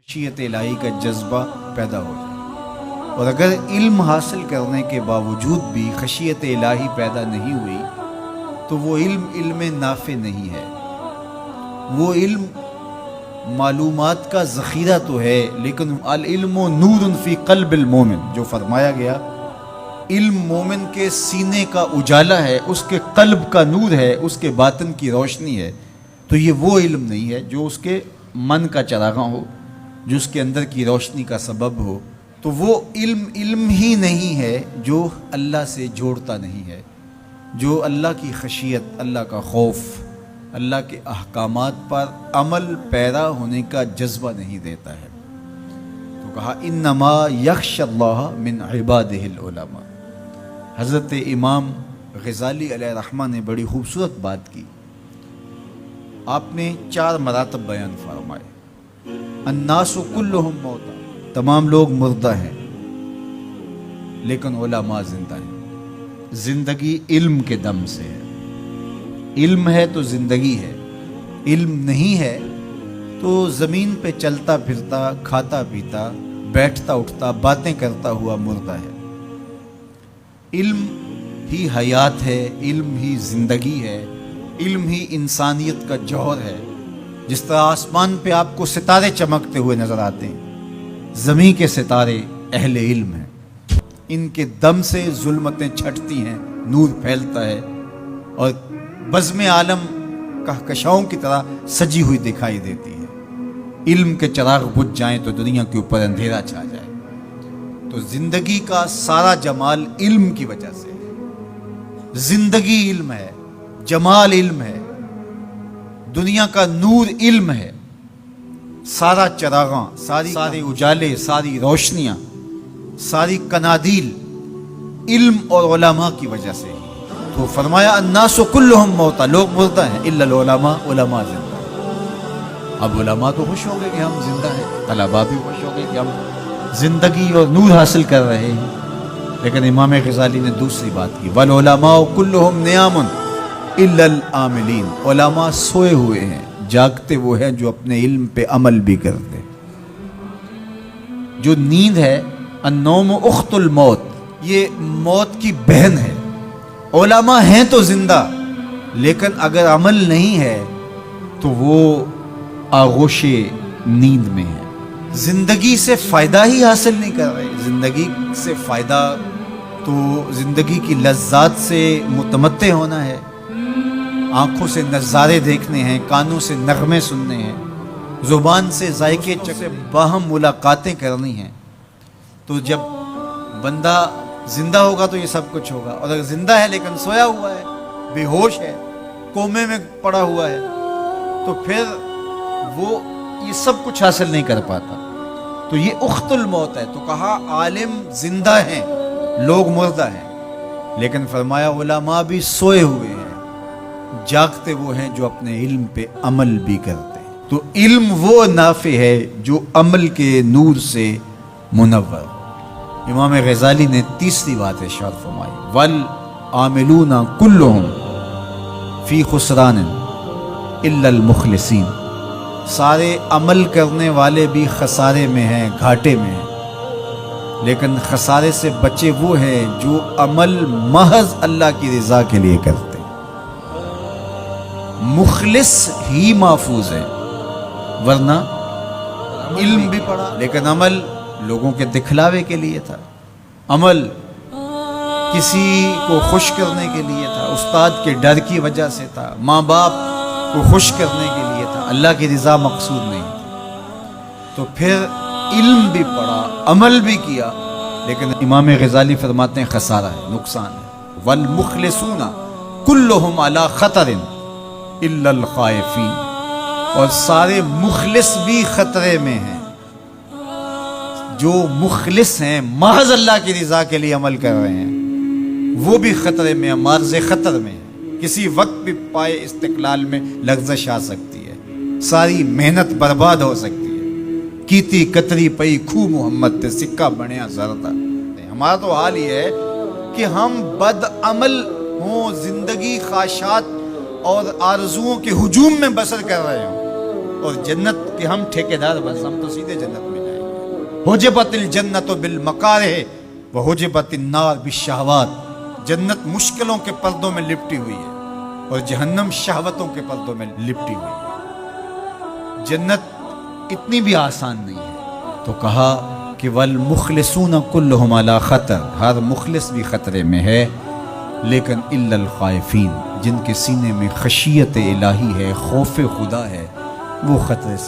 خشیت الہی کا جذبہ پیدا ہو جائے۔ اور اگر علم حاصل کرنے کے باوجود بھی خشیت الہی پیدا نہیں ہوئی تو وہ علم نافع نہیں ہے۔ وہ علم معلومات کا ذخیرہ تو ہے، لیکن العلم نور فی قلب المومن، جو فرمایا گیا علم مومن کے سینے کا اجالا ہے، اس کے قلب کا نور ہے، اس کے باطن کی روشنی ہے۔ تو یہ وہ علم نہیں ہے جو اس کے من کا چراغاں ہو، جو اس کے اندر کی روشنی کا سبب ہو۔ تو وہ علم ہی نہیں ہے جو اللہ سے جوڑتا نہیں ہے، جو اللہ کی خشیت، اللہ کا خوف، اللہ کے احکامات پر عمل پیرا ہونے کا جذبہ نہیں دیتا ہے۔ تو کہا انما یخشی اللہ من عبادہ العلماء۔ حضرت امام غزالی علیہ الرحمہ نے بڑی خوبصورت بات کی۔ آپ نے 4 مراتب بیان فرمائے۔ الناس کلہم موتا، تمام لوگ مردہ ہیں لیکن علماء زندہ ہیں۔ زندگی علم کے دم سے ہے۔ علم ہے تو زندگی ہے، علم نہیں ہے تو زمین پہ چلتا پھرتا، کھاتا پیتا، بیٹھتا اٹھتا، باتیں کرتا ہوا مردہ ہے۔ علم ہی حیات ہے، علم ہی زندگی ہے، علم ہی انسانیت کا جوہر ہے۔ جس طرح آسمان پہ آپ کو ستارے چمکتے ہوئے نظر آتے ہیں، زمین کے ستارے اہل علم ہیں۔ ان کے دم سے ظلمتیں چھٹتی ہیں، نور پھیلتا ہے اور بزم عالم کہکشاؤں کی طرح سجی ہوئی دکھائی دیتی ہے۔ علم کے چراغ بجھ جائیں تو دنیا کے اوپر اندھیرا چھا جائے۔ تو زندگی کا سارا جمال علم کی وجہ سے ہے۔ زندگی علم ہے، جمال علم ہے، دنیا کا نور علم ہے۔ سارا چراغاں، سارے اجالے، ساری روشنیاں، ساری کنادیل علم اور علماء کی وجہ سے ہی۔ تو فرمایا الناس کلہم موتا، لوگ مردہ ہیں الا العلماء، علماء زندہ ہیں۔ اب علماء تو خوش ہو گئے کہ ہم زندہ ہیں، طلباء بھی خوش ہو گئے کہ ہم زندگی اور نور حاصل کر رہے ہیں۔ لیکن امام غزالی نے دوسری بات کی، والعلماء کلہم نیام الا العاملین، علماء سوئے ہوئے ہیں، جاگتے وہ ہیں جو اپنے علم پہ عمل بھی کرتے۔ جو نیند ہے، النوم اخت الموت، یہ موت کی بہن ہے۔ علماء ہیں تو زندہ، لیکن اگر عمل نہیں ہے تو وہ آغوش نیند میں ہے، زندگی سے فائدہ ہی حاصل نہیں کر رہے۔ زندگی سے فائدہ تو زندگی کی لذات سے متمتع ہونا ہے، آنکھوں سے نظارے دیکھنے ہیں، کانوں سے نغمے سننے ہیں، زبان سے ذائقے سے باہم ملاقاتیں کرنی ہیں۔ تو جب بندہ زندہ ہوگا تو یہ سب کچھ ہوگا، اور اگر زندہ ہے لیکن سویا ہوا ہے، بے ہوش ہے، کومے میں پڑا ہوا ہے، تو پھر وہ یہ سب کچھ حاصل نہیں کر پاتا۔ تو یہ اخت الموت ہے۔ تو کہا عالم زندہ ہیں، لوگ مردہ ہیں، لیکن فرمایا علماء بھی سوئے ہوئے ہیں، جاگتے وہ ہیں جو اپنے علم پہ عمل بھی کرتے ہیں۔ تو علم وہ نافع ہے جو عمل کے نور سے منور۔ امام غزالی نے تیسری بات ارشاد فرمائی، والعاملون کلہم فی خسران الا المخلصین، سارے عمل کرنے والے بھی خسارے میں ہیں، گھاٹے میں ہیں، لیکن خسارے سے بچے وہ ہیں جو عمل محض اللہ کی رضا کے لیے کرتے۔ مخلص ہی محفوظ ہے، ورنہ علم بھی پڑھا لیکن عمل لوگوں کے دکھلاوے کے لیے تھا، عمل کسی کو خوش کرنے کے لیے تھا، استاد کے ڈر کی وجہ سے تھا، ماں باپ کو خوش کرنے کے لیے تھا، اللہ کی رضا مقصود نہیں تھی۔ تو پھر علم بھی پڑھا، عمل بھی کیا، لیکن امام غزالی فرماتے ہیں خسارہ ہے، نقصان ہے۔ والمخلصون کلہم علی خطر الا الخائفین، اور سارے مخلص بھی خطرے میں ہیں۔ جو مخلص ہیں، محض اللہ کی رضا کے لیے عمل کر رہے ہیں، وہ بھی خطرے میں ہیں، معرض خطر میں ہیں۔ کسی وقت بھی پائے استقلال میں لغزش آ سکتی ہے، ساری محنت برباد ہو سکتی ہے۔ کیتی کتری پئی کھو محمد تے سکہ بنیا زردہ۔ ہمارا تو حال یہ ہے کہ ہم بد عمل ہوں، زندگی خواہشات اور آرزوؤں کے ہجوم میں بسر کر رہے ہوں، اور جنت کے ہم ٹھیکیدار، بس ہم تو سیدھے جنت میں جائیں گے۔ حجبت الجنت بالمکارہ وحجبت النار بالشہوات۔ جنت مشکلوں کے پردوں میں لپٹی ہوئی ہے اور جہنم شہوتوں کے پردوں میں لپٹی ہوئی ہے۔ جنت اتنی بھی آسان نہیں ہے، تو کہا کہ والمخلصون کلہم علی خطر، ہر مخلص بھی خطرے میں ہے، لیکن الا الخائفین، جن کے سینے میں خشیت الہی ہے، خوف خدا ہے، وہ خطرے سے